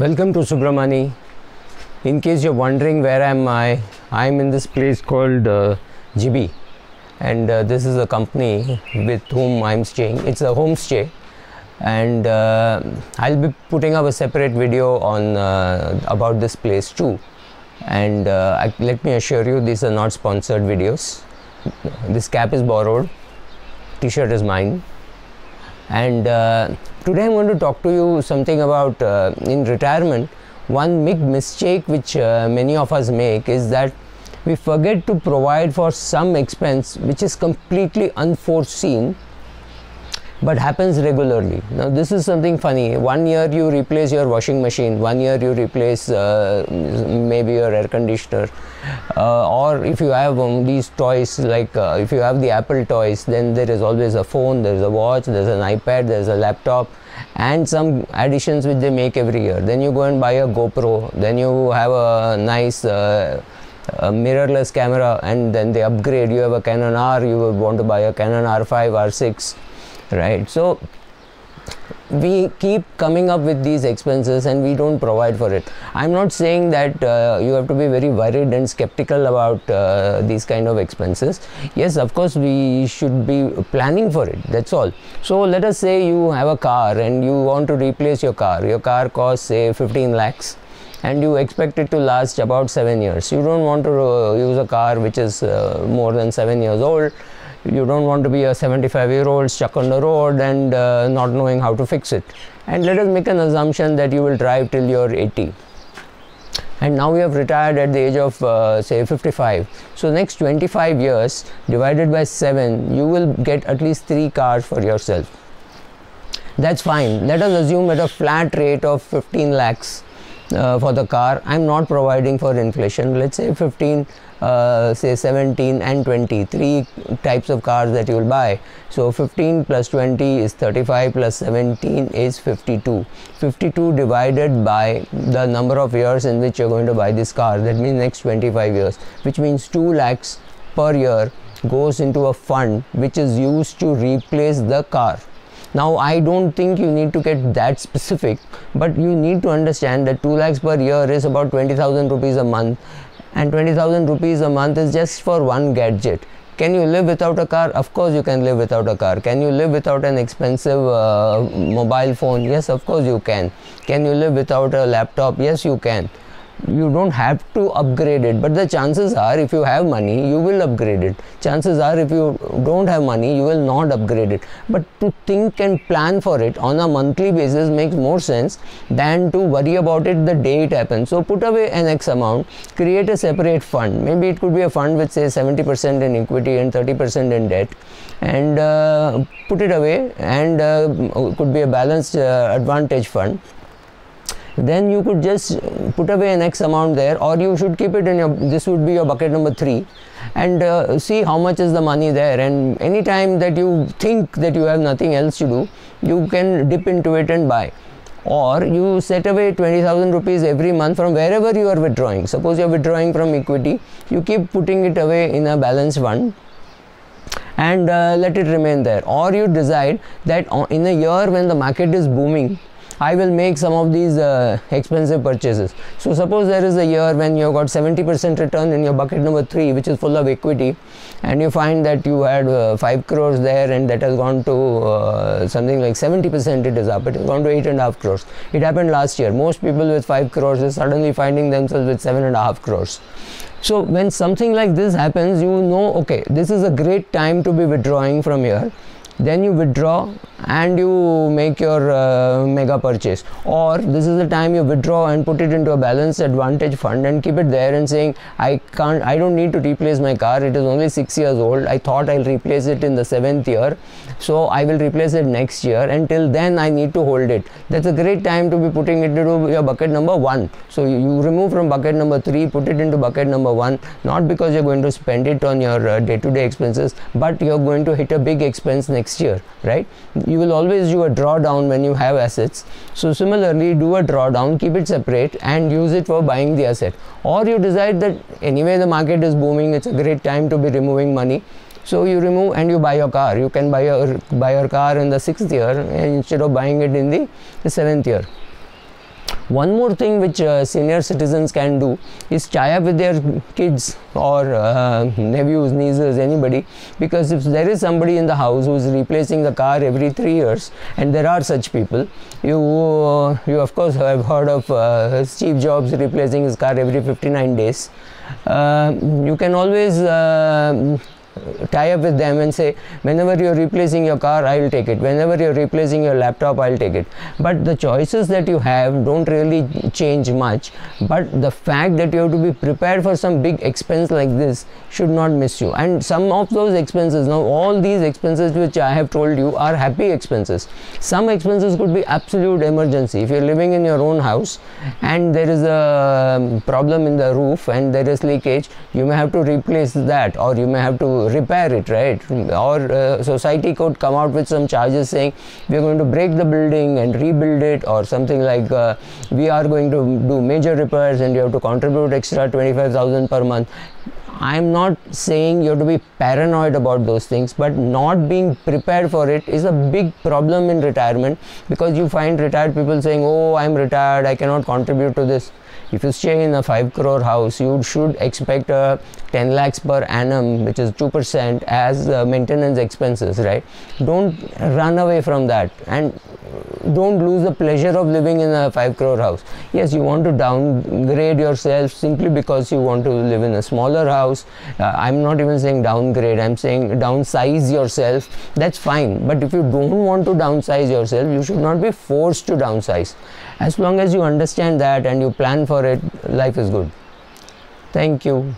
Welcome to Subramani. In case you're wondering where am I'm in this place called GB, and this is a company with whom I'm staying. It's a homestay, and I'll be putting up a separate video on about this place too. And let me assure you, these are not sponsored videos. This cap is borrowed, t-shirt is mine. And today I'm going to talk to you something about in retirement. One big mistake which many of us make is that we forget to provide for some expense which is completely unforeseen but happens regularly. Now this is something funny. 1 year you replace your washing machine, 1 year you replace maybe your air conditioner, or if you have these toys, like if you have the Apple toys, then there is always a phone, there is a watch, there is an iPad, there is a laptop, and some additions which they make every year. Then you go and buy a GoPro, then you have a nice a mirrorless camera, and then they upgrade. You have a Canon R, you would want to buy a Canon R5, R6, right? So we keep coming up with these expenses and we don't provide for it. I'm not saying that you have to be very worried and skeptical about these kind of expenses. Yes, of course we should be planning for it, that's all. So let us say you have a car and you want to replace your car. Your car costs say 15 lakhs and you expect it to last about 7 years. You don't want to use a car which is more than 7 years old. You don't want to be a 75-year-old stuck on the road and not knowing how to fix it. And let us make an assumption that you will drive till you're 80. And now you have retired at the age of say 55. So next 25 years divided by 7, you will get at least 3 cars for yourself. That's fine. Let us assume at a flat rate of 15 lakhs for the car. I'm not providing for inflation. Let's say 15, say 17 and 20, 3 types of cars that you will buy. So 15 plus 20 is 35 plus 17 is 52. 52 divided by the number of years in which you're going to buy this car, that means next 25 years, which means 2 lakhs per year goes into a fund which is used to replace the car. Now I don't think you need to get that specific, but you need to understand that 2 lakhs per year is about 20,000 rupees a month, and 20,000 rupees a month is just for one gadget. Can you live without a car? Of course you can live without a car. Can you live without an expensive mobile phone? Yes, of course you can. Can you live without a laptop? Yes, you can. You don't have to upgrade it, but the chances are if you have money you will upgrade it. Chances are if you don't have money you will not upgrade it. But to think and plan for it on a monthly basis makes more sense than to worry about it the day it happens. So put away an X amount, create a separate fund. Maybe it could be a fund with say 70% in equity and 30% in debt, and put it away, and could be a balanced advantage fund. Then you could just put away an X amount there, or you should keep it in your, this would be your bucket number 3, and see how much is the money there, and any time that you think that you have nothing else to do, you can dip into it and buy. Or you set away 20,000 rupees every month from wherever you are withdrawing. Suppose you are withdrawing from equity, you keep putting it away in a balanced fund and let it remain there. Or you decide that in a year when the market is booming, I will make some of these expensive purchases. So suppose there is a year when you got 70% return in your bucket number 3, which is full of equity, and you find that you had 5 crores there and that has gone to something like 70% it is up, it has gone to 8.5 crores. It happened last year. Most people with 5 crores are suddenly finding themselves with 7.5 crores. So when something like this happens, you know, okay, this is a great time to be withdrawing from here. Then you withdraw and you make your mega purchase, or this is the time you withdraw and put it into a balanced advantage fund and keep it there and saying, I don't need to replace my car, it is only 6 years old, I thought I'll replace it in the 7th year, so I will replace it next year, until then I need to hold it. That's a great time to be putting it into your bucket number 1. So you remove from bucket number 3, put it into bucket number 1, not because you're going to spend it on your day-to-day expenses, but you're going to hit a big expense next year, right? You will always do a drawdown when you have assets. So similarly, do a drawdown, keep it separate and use it for buying the asset. Or you decide that anyway the market is booming, it's a great time to be removing money, so you remove and you buy your car. You can buy your car in the 6th year instead of buying it in the 7th year. One more thing which senior citizens can do is tie up with their kids or nephews, nieces, anybody, because if there is somebody in the house who is replacing the car every 3 years, and there are such people, you of course have heard of Steve Jobs replacing his car every 59 days. You can always tie up with them and say, whenever you're replacing your car, I'll take it. Whenever you're replacing your laptop, I'll take it. But the choices that you have don't really change much, but the fact that you have to be prepared for some big expense like this should not miss you. And some of those expenses, now all these expenses which I have told you are happy expenses. Some expenses could be absolute emergency. If you're living in your own house and there is a problem in the roof and there is leakage, you may have to replace that, or you may have to repair it, right? Or society could come out with some charges saying we are going to break the building and rebuild it, or something like we are going to do major repairs and you have to contribute extra 25,000 per month. I am not saying you have to be paranoid about those things, but not being prepared for it is a big problem in retirement, because you find retired people saying, oh, I am retired, I cannot contribute to this. If you stay in a 5 crore house, you should expect 10 lakhs per annum, which is 2% as maintenance expenses, right? Don't run away from that, and don't lose the pleasure of living in a 5 crore house. Yes, you want to downgrade yourself simply because you want to live in a smaller house. I'm not even saying downgrade, I'm saying downsize yourself. That's fine. But if you don't want to downsize yourself, you should not be forced to downsize. As long as you understand that and you plan for it, life is good. Thank you.